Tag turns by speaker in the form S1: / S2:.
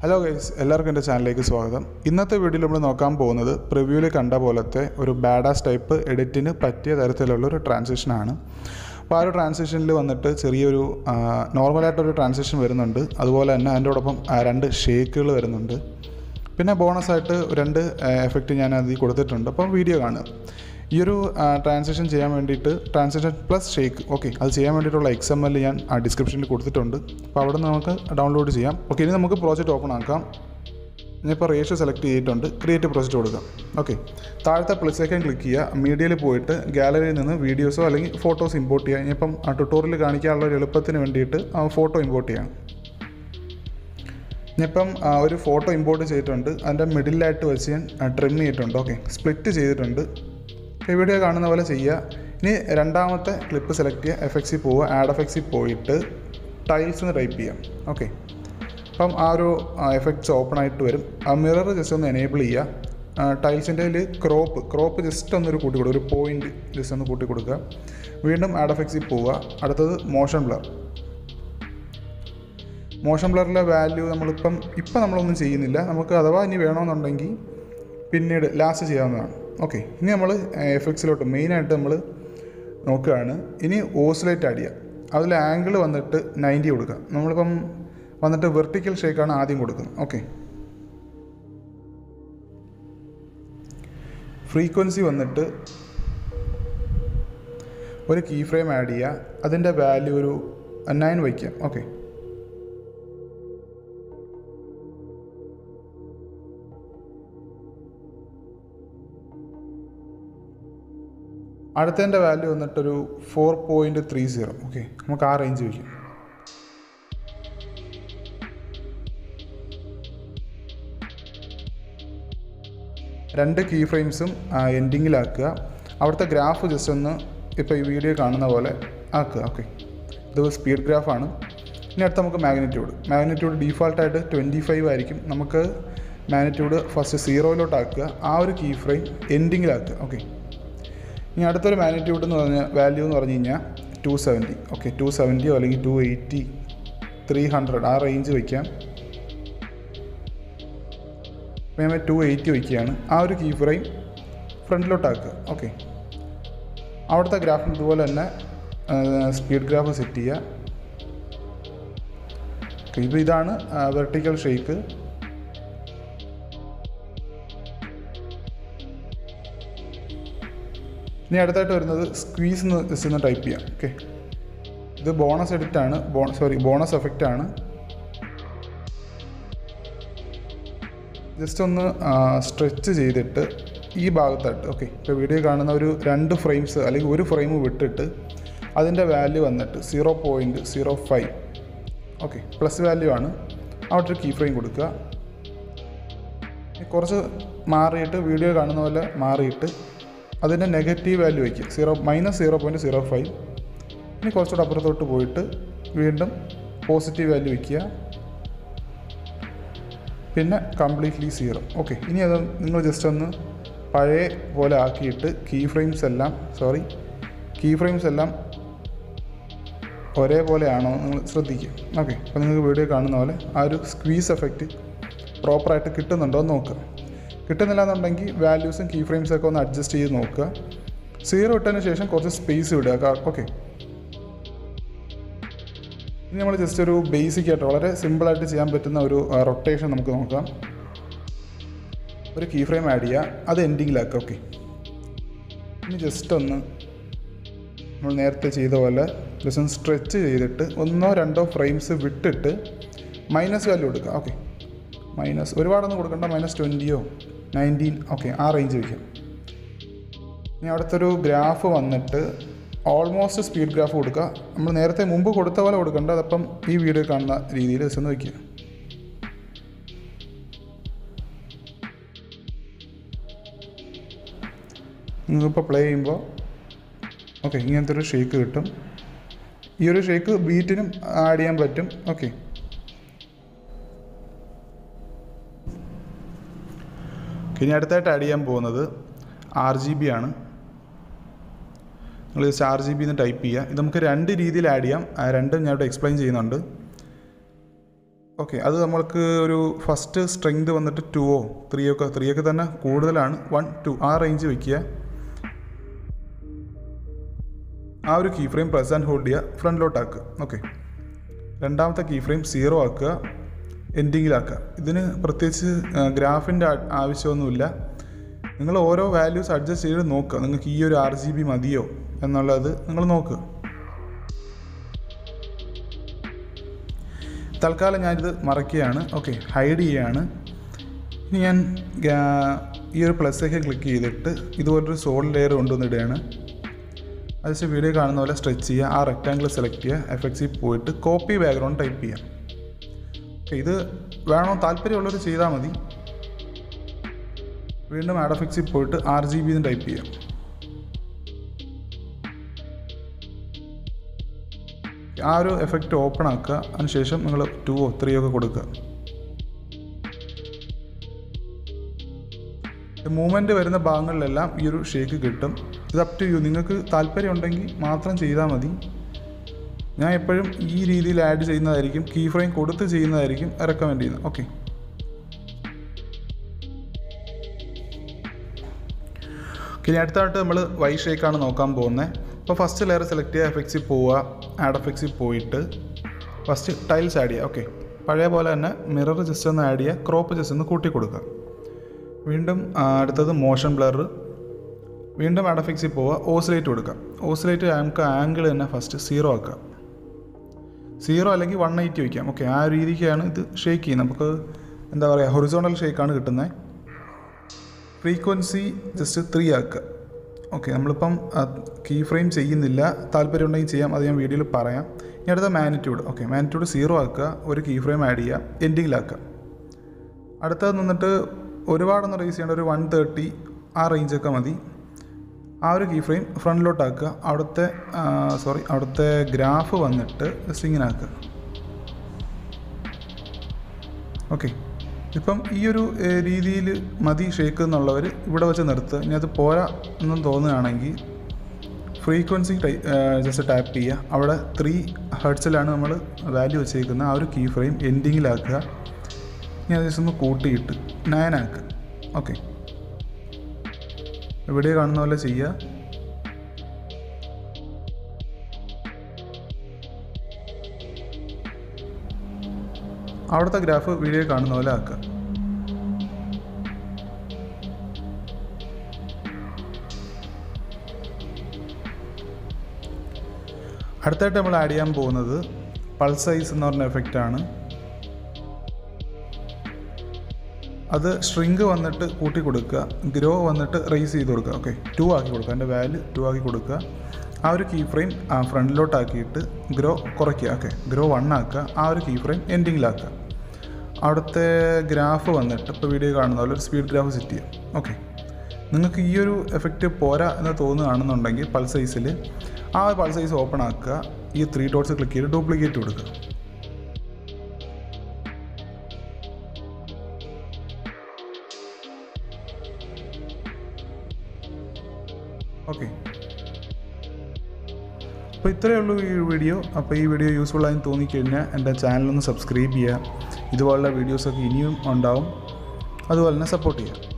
S1: Hello guys, എല്ലാവർക്കും എൻ്റെ ചാനലിലേക്ക് സ്വാഗതം. ഇന്നത്തെ വീഡിയോയിൽ നമ്മൾ നോക്കാൻ പോകുന്നത് പ്രിവ്യൂവിൽ കണ്ട പോലത്തെ ഒരു ബാഡാസ് ടൈപ്പ് എഡിറ്റിന് പറ്റിയ തരത്തിലുള്ളൊരു ട്രാൻസിഷനാണ്. അപ്പോൾ ആ ഒരു ട്രാൻസിഷനിൽ വന്നിട്ട് ചെറിയൊരു നോർമലായിട്ടൊരു ട്രാൻസിഷൻ വരുന്നുണ്ട്. അതുപോലെ തന്നെ അതിൻ്റോടൊപ്പം 2 ഷേക്കുകൾ വരുന്നുണ്ട്. പിന്നെ ബോണസായിട്ട് 2 എഫക്റ്റ് ഞാൻ അതിൽ കൊടുത്തിട്ടുണ്ട്. അപ്പം വീഡിയോ കാണുക. ഈ ഒരു ട്രാൻസിഷൻ ചെയ്യാൻ വേണ്ടിയിട്ട് ട്രാൻസിഷൻ പ്ലസ് ഷേക്ക് അത് ചെയ്യാൻ വേണ്ടിയിട്ടുള്ള XML ഞാൻ ഡിസ്ക്രിപ്ഷനിൽ കൊടുത്തിട്ടുണ്ട്. അപ്പോൾ അവിടെ നിന്ന് നമുക്ക് ഡൗൺലോഡ് ചെയ്യാം. ഇനി നമുക്ക് പ്രോജക്റ്റ് ഓപ്പൺ ആക്കാം. ഞാനിപ്പോൾ റേഷ്യോ സെലക്ട് ചെയ്തിട്ടുണ്ട്. ക്രിയേറ്റ് പ്രോജക്റ്റ് കൊടുക്കാം. താഴത്തെ പ്ലസ് ഐക്കൺ ക്ലിക്ക് ചെയ്യുക. മീഡിയയിൽ പോയിട്ട് ഗാലറിയിൽ നിന്ന് വീഡിയോസോ അല്ലെങ്കിൽ ഫോട്ടോസ് ഇമ്പോർട്ട് ചെയ്യുക. ഇനിയിപ്പം ട്യൂട്ടോറിയൽ കാണിക്കാനുള്ള ഒരു എളുപ്പത്തിന് വേണ്ടിയിട്ട് ഫോട്ടോ ഇമ്പോർട്ട് ചെയ്യാം. ഞാനിപ്പം ഒരു ഫോട്ടോ ഇമ്പോർട്ട് ചെയ്തിട്ടുണ്ട്. അതിൻ്റെ മിഡിലായിട്ട് വെച്ച് ഞാൻ ട്രിം ചെയ്തിട്ടുണ്ട്. സ്പ്ലിറ്റ് ചെയ്തിട്ടുണ്ട്. വീഡിയോ കാണുന്ന പോലെ ചെയ്യുക. ഇനി രണ്ടാമത്തെ ക്ലിപ്പ് സെലക്ട് ചെയ്യുക. എഫക്ട്സിൽ പോവുക. ആഡ് എഫക്ട്സിൽ പോയിട്ട് ടൈൽസ് എന്ന് ടൈപ്പ് ചെയ്യാം. അപ്പം ആ ഒരു എഫക്ട്സ് ഓപ്പൺ ആയിട്ട് വരും. ആ മിറർ ജസ്റ്റ് ഒന്ന് എനേബിൾ ചെയ്യുക. ടൈൽസിൻ്റെ ക്രോപ്പ് ജസ്റ്റ് ഒന്നൊരു കൂട്ടി കൊടുക്കുക. ഒരു പോയിൻറ്റ് ജസ്റ്റ് ഒന്ന് കൂട്ടി കൊടുക്കുക. വീണ്ടും ആഡ് എഫക്ട്സിൽ പോവുക. അടുത്തത് മോഷൻ ബ്ലറിലെ വാല്യൂ ഇപ്പം നമ്മളൊന്നും ചെയ്യുന്നില്ല. നമുക്ക് അഥവാ ഇനി വേണമെന്നുണ്ടെങ്കിൽ പിന്നീട് ലാസ്റ്റ് ചെയ്യാവുന്നതാണ്. ഇനി നമ്മൾ എഫക്ട്സിലോട്ട് മെയിനായിട്ട് നമ്മൾ നോക്കുകയാണ്. ഇനി ഓസിലേറ്റ് ആഡ് ചെയ്യാം. അതിൽ ആംഗിൾ വന്നിട്ട് 90 കൊടുക്കുക. നമ്മളിപ്പം വന്നിട്ട് വെർട്ടിക്കൽ ഷേക്കാണ് ആദ്യം കൊടുക്കുന്നത്. ഫ്രീക്വൻസി വന്നിട്ട് ഒരു കീ ഫ്രെയിം ആഡ് ചെയ്യുക. അതിൻ്റെ വാല്യൂ ഒരു 9 വയ്ക്കാം. അടുത്തതിൻ്റെ വാല്യൂ വന്നിട്ടൊരു 4.30. നമുക്ക് ആ റേഞ്ച് വയ്ക്കും. രണ്ട് കീ ഫ്രെയിംസും എൻഡിങ്ങിലാക്കുക. അവിടുത്തെ ഗ്രാഫ് ജസ്റ്റ് ഒന്ന് ഇപ്പോൾ ഈ വീഡിയോ കാണുന്ന പോലെ ആക്കുക. ഇത് സ്പീഡ് ഗ്രാഫാണ്. ഇനി അടുത്ത് നമുക്ക് മാഗ്നിറ്റ്യൂഡ് ഡീഫാൾട്ടായിട്ട് 25 ആയിരിക്കും. നമുക്ക് മാഗ്നിറ്റ്യൂഡ് ഫസ്റ്റ് 0 ആക്കുക. ആ ഒരു കീ ഫ്രെയിം എൻഡിങ്ങിലാക്കുക. ഇനി അടുത്തൊരു മാഗ്നിറ്റ്യൂഡ് എന്ന് പറഞ്ഞാൽ വാല്യൂ എന്ന് പറഞ്ഞു കഴിഞ്ഞാൽ 270. 270 അല്ലെങ്കിൽ 280, 300 ആ റേഞ്ച് വയ്ക്കാം. ഞാൻ 280 വയ്ക്കുകയാണ്. ആ ഒരു കീ ഫ്രെയിം ഫ്രണ്ടിലോട്ടാക്കുക. അവിടുത്തെ ഗ്രാഫിന് ഇതുപോലെ തന്നെ സ്പീഡ് ഗ്രാഫ് സെറ്റ് ചെയ്യുക. ഇപ്പോൾ ഇതാണ് വെർട്ടിക്കൽ ഷേക്ക്. ഇനി അടുത്തായിട്ട് വരുന്നത് സ്ക്വീസ് എന്ന് ജസ്റ്റ് ഒന്ന് ടൈപ്പ് ചെയ്യാം. ഇത് ബോണസ് എഡിറ്റാണ്. ബോണസ് എഫക്റ്റാണ്. ജസ്റ്റ് ഒന്ന് സ്ട്രെച്ച് ചെയ്തിട്ട് ഈ ഭാഗത്തായിട്ട് ഇപ്പോൾ വീഡിയോ കാണുന്ന ഒരു 2 ഫ്രെയിംസ് അല്ലെങ്കിൽ ഒരു ഫ്രെയിം വിട്ടിട്ട് അതിൻ്റെ വാല്യൂ വന്നിട്ട് 0.05 പ്ലസ് വാല്യൂ ആണ്. അവിടെ ഒരു കീ ഫ്രെയിം കൊടുക്കുക. കുറച്ച് മാറിയിട്ട് വീഡിയോ കാണുന്ന പോലെ മാറിയിട്ട് അതിൻ്റെ നെഗറ്റീവ് വാല്യൂ വയ്ക്കുക. -0.05. ഇനി കുറച്ചുകൂടെ അപ്പുറത്തോട്ട് പോയിട്ട് വീണ്ടും പോസിറ്റീവ് വാല്യൂ വയ്ക്കുക. പിന്നെ കംപ്ലീറ്റ്ലി 0. ഇനി അത് നിങ്ങൾ ജസ്റ്റ് ഒന്ന് പഴയ പോലെ ആക്കിയിട്ട് കീ ഫ്രെയിംസ് എല്ലാം ഒരേപോലെയാണോ നിങ്ങൾ ശ്രദ്ധിക്കുക. അപ്പോൾ നിങ്ങൾക്ക് വീഡിയോ കാണുന്ന പോലെ ആ ഒരു സ്ക്വീസ് എഫക്റ്റ് പ്രോപ്പറായിട്ട് കിട്ടുന്നുണ്ടോ എന്ന് നോക്കുക. കിട്ടുന്നില്ല എന്നുണ്ടെങ്കിൽ വാല്യൂസും കീ ഫ്രെയിംസൊക്കെ ഒന്ന് അഡ്ജസ്റ്റ് ചെയ്ത് നോക്കുക. 0 ഇട്ടതിന് ശേഷം കുറച്ച് സ്പേസ് വിടുക. ഇനി നമ്മൾ ജസ്റ്റ് ഒരു ബേസിക് ആയിട്ട് വളരെ സിമ്പിളായിട്ട് ചെയ്യാൻ പറ്റുന്ന ഒരു റൊട്ടേഷൻ നമുക്ക് നോക്കാം. ഒരു കീ ഫ്രെയിം ആഡ് ചെയ്യുക. അത് എൻഡിങ്ങിലാക്കുക. ഇനി ജസ്റ്റ് ഒന്ന് നമ്മൾ നേരത്തെ ചെയ്ത പോലെ ജസ്റ്റ് ഒന്ന് സ്ട്രെച്ച് ചെയ്തിട്ട് 1-2 ഫ്രെയിംസ് വിട്ടിട്ട് മൈനസ് വാല്യൂ കൊടുക്കുക. മൈനസ് ഒരുപാടൊന്നും കൊടുക്കണ്ട. -20 19 ആ റേഞ്ച് വയ്ക്കാം. ഇനി അവിടുത്തെ ഗ്രാഫ് വന്നിട്ട് ഓൾമോസ്റ്റ് സ്പീഡ് ഗ്രാഫ് കൊടുക്കുക. നമ്മൾ നേരത്തെ മുമ്പ് കൊടുത്ത പോലെ കൊടുക്കണ്ട. അതപ്പം ഈ വീഡിയോ കാണുന്ന രീതിയിൽ ജസ്റ്റ് ഒന്ന് വയ്ക്കുക. നിങ്ങളിപ്പോൾ പ്ലേ ചെയ്യുമ്പോൾ ഇങ്ങനത്തെ ഒരു ഷേക്ക് കിട്ടും. ഈ ഒരു ഷേക്ക് ബീറ്റിനും ആഡ് ചെയ്യാൻ പറ്റും. ഇനി അടുത്തായിട്ട് ആഡ് ചെയ്യാൻ പോകുന്നത് RGB ആണ്. നിങ്ങൾ ജസ്റ്റ് RGB എന്ന് ടൈപ്പ് ചെയ്യുക. ഇത് നമുക്ക് 2 രീതിയിൽ ആഡ് ചെയ്യാം. രണ്ടും ഞാൻ ഇവിടെ എക്സ്പ്ലെയിൻ ചെയ്യുന്നുണ്ട്. ഓക്കെ, അത് നമ്മൾക്ക് ഒരു ഫസ്റ്റ് സ്ട്രെങ്ത് വന്നിട്ട് 2 3 ഒക്കെ തന്നെ കൂടുതലാണ്. 1 2 ആ റേഞ്ച് വയ്ക്കുക. ആ ഒരു key frame press and hold ചെയ്യുക, ഫ്രണ്ടിലോട്ടാക്കുക. ഓക്കെ, രണ്ടാമത്തെ കീ ഫ്രെയിം 0 ആക്കുക, എൻഡിങ്ങിലാക്കുക. ഇതിന് പ്രത്യേകിച്ച് ഗ്രാഫിൻ്റെ ആവശ്യമൊന്നുമില്ല. നിങ്ങൾ ഓരോ വാല്യൂസ് അഡ്ജസ്റ്റ് ചെയ്ത് നോക്കുക. നിങ്ങൾക്ക് ഈ ഒരു RGB മതിയോ എന്നുള്ളത് നിങ്ങൾ നോക്കുക. തൽക്കാലം ഞാനിത് മറയ്ക്കുകയാണ്. ഓക്കെ, ഹൈഡ് ചെയ്യുകയാണ്. ഇനി ഞാൻ ഈ ഒരു പ്ലസ്സൊക്കെ ക്ലിക്ക് ചെയ്തിട്ട് ഇതുപോലൊരു സോളിഡ് ലെയർ കൊണ്ടുവന്നിടുകയാണ്. അതിന് വീഡിയോ കാണുന്ന പോലെ സ്ട്രെച്ച് ചെയ്യുക. ആ റെക്റ്റാങ്കിൾ സെലക്ട് ചെയ്യുക, എഫക്ട്സിൽ പോയിട്ട് കോപ്പി ബാക്ക്ഗ്രൗണ്ട് ടൈപ്പ് ചെയ്യാം. ഓക്കെ, ഇത് വേണോ താല്പര്യമുള്ളവർ ചെയ്താൽ മതി. വീണ്ടും ആഡ് എഫക്ട്സിൽ പോയിട്ട് RGB എന്ന് ടൈപ്പ് ചെയ്യാം. ആ ഒരു എഫക്റ്റ് ഓപ്പൺ ആക്കുക. അതിനുശേഷം നിങ്ങൾ 2 3 ഒക്കെ കൊടുക്കുക. മൂവ്മെൻറ്റ് വരുന്ന ഭാഗങ്ങളിലെല്ലാം ഈ ഒരു ഷേക്ക് കിട്ടും. ഇത് അപ് ടു യു. നിങ്ങൾക്ക് താല്പര്യം ഉണ്ടെങ്കിൽ മാത്രം ചെയ്താൽ മതി. ഞാൻ എപ്പോഴും ഈ രീതിയിൽ ആഡ് ചെയ്യുന്നതായിരിക്കും, കീ ഫ്രെയിം കൊടുത്ത് ചെയ്യുന്നതായിരിക്കും റെക്കമെൻഡ് ചെയ്യുന്നത്. ഓക്കെ, ഇനി അടുത്തായിട്ട് നമ്മൾ വൈ ഷേക്കാണ് നോക്കാൻ പോകുന്നത്. അപ്പോൾ ഫസ്റ്റ് ലെയർ സെലക്ട് ചെയ്യുക, എഫക്ട്സിൽ പോവുക, ആഡ് എഫക്ട്സിൽ പോയിട്ട് ഫസ്റ്റ് ടൈൽസ് ആഡ് ചെയ്യുക. ഓക്കെ, പഴയ പോലെ തന്നെ മിറർ ജസ്റ്റ് ഒന്ന് ആഡ് ചെയ്യുക, ക്രോപ്പ് ജസ്റ്റ് ഒന്ന് കൂട്ടി കൊടുക്കുക. വീണ്ടും അടുത്തത് മോഷൻ ബ്ലർ. വീണ്ടും ആഡ് എഫക്ട്സിൽ പോവുക, ഓസിലേറ്റ് കൊടുക്കുക. ഓസിലേറ്റ് നമുക്ക് ആംഗിൾ തന്നെ ഫസ്റ്റ് 0 ആക്കുക. 0 അല്ലെങ്കിൽ 180 വയ്ക്കാം. ഓക്കെ, ആ രീതിക്കാണ് ഇത് ഷേക്ക് ചെയ്യുന്നത്. നമുക്ക് എന്താ പറയുക, ഹൊറിസോണ്ടൽ ഷേക്കാണ് കിട്ടുന്നത്. ഫ്രീക്വൻസി ജസ്റ്റ് 3 ആക്കുക. ഓക്കെ, നമ്മളിപ്പം കീ ഫ്രെയിം ചെയ്യുന്നില്ല, താല്പര്യം ഉണ്ടെങ്കിൽ ചെയ്യാം, അത് ഞാൻ വീഡിയോയിൽ പറയാം. ഇനി അടുത്ത മാഗ്നിറ്റ്യൂഡ്. ഓക്കെ, മാഗ്നിറ്റ്യൂഡ് 0 ആക്കുക, ഒരു കീ ഫ്രെയിം ആഡ് ചെയ്യുക, എൻഡിങ്ങിലാക്കുക. അടുത്തത് നിന്നിട്ട് ഒരുപാടൊന്നും റേസ് ചെയ്യേണ്ട, ഒരു 130 ആ റേഞ്ചൊക്കെ മതി. ആ ഒരു കീ ഫ്രെയിം ഫ്രണ്ടിലോട്ടാക്കുക. അവിടുത്തെ ഗ്രാഫ് വന്നിട്ട് ജസ്റ്റ് ഇങ്ങനെ ആക്കുക. ഓക്കെ, ഇപ്പം ഈ ഒരു രീതിയിൽ മതി ഷേക്ക് എന്നുള്ളവർ ഇവിടെ വെച്ച് നിർത്തുക. ഇനി അത് പോരാ എന്നും തോന്നുകയാണെങ്കിൽ ഫ്രീക്വൻസി ജസ്റ്റ് ടാപ്പ് ചെയ്യുക. അവിടെ 3 ഹെർട്സിലാണ് നമ്മൾ വാല്യൂ വെച്ചേക്കുന്നത്. ആ ഒരു കീ ഫ്രെയിം എൻഡിങ്ങിലാക്കുക. ഇനി അത് ജസ്റ്റ് ഒന്ന് കൂട്ടിയിട്ട് 9 ആക്കുക. ഓക്കെ, ഇവിടെ കാണുന്ന പോലെ ചെയ്യുക. അവിടുത്തെ ഗ്രാഫ് വീഡിയോ കാണുന്ന പോലെ ആക്കുക. അടുത്തായിട്ട് നമ്മൾ ആഡ് ചെയ്യാൻ പോകുന്നത് പൾസ് സൈസ് എന്ന് പറഞ്ഞ എഫക്റ്റാണ്. അത് ഷ്രിങ്ക് വന്നിട്ട് കൂട്ടി കൊടുക്കുക, ഗ്രോ വന്നിട്ട് റേസ് ചെയ്ത് കൊടുക്കുക. ഓക്കെ, 2 ആക്കി കൊടുക്കുക. അതിൻ്റെ വാല്യൂ 2 ആക്കി കൊടുക്കുക. ആ ഒരു കീ ഫ്രെയിം ഫ്രണ്ടിലോട്ടാക്കിയിട്ട് ഗ്രോ കുറയ്ക്കുക. ഓക്കെ, ഗ്രോ 1 ആക്കുക. ആ ഒരു കീ ഫ്രെയിം എൻഡിങ്ങിലാക്കുക. അവിടുത്തെ ഗ്രാഫ് വന്നിട്ട് ഇപ്പോൾ വീഡിയോ കാണുന്ന പോലെ ഒരു സ്പീഡ് ഗ്രാഫ് സെറ്റ് ചെയ്യാം. ഓക്കെ, നിങ്ങൾക്ക് ഈ ഒരു എഫക്റ്റ് പോരാ എന്ന് തോന്നുകയാണെന്നുണ്ടെങ്കിൽ പൾസ് സൈസിൽ ആ പൾസ് സൈസ് ഓപ്പൺ ആക്കുക. ഈ 3 ഡോട്ട്സ് ക്ലിക്ക് ചെയ്ത് ഡ്യൂപ്ലിക്കേറ്റ് കൊടുക്കുക. ഓക്കെ, അപ്പോൾ ഇത്രയേ ഉള്ളൂ ഈ വീഡിയോ. അപ്പോൾ ഈ വീഡിയോ യൂസ്ഫുൾ ആയി തോന്നിക്കഴിഞ്ഞാൽ എൻ്റെ ചാനലൊന്ന് സബ്സ്ക്രൈബ് ചെയ്യുക. ഇതുപോലുള്ള വീഡിയോസൊക്കെ ഇനിയും ഉണ്ടാവും. അതുപോലെ തന്നെ സപ്പോർട്ട് ചെയ്യുക.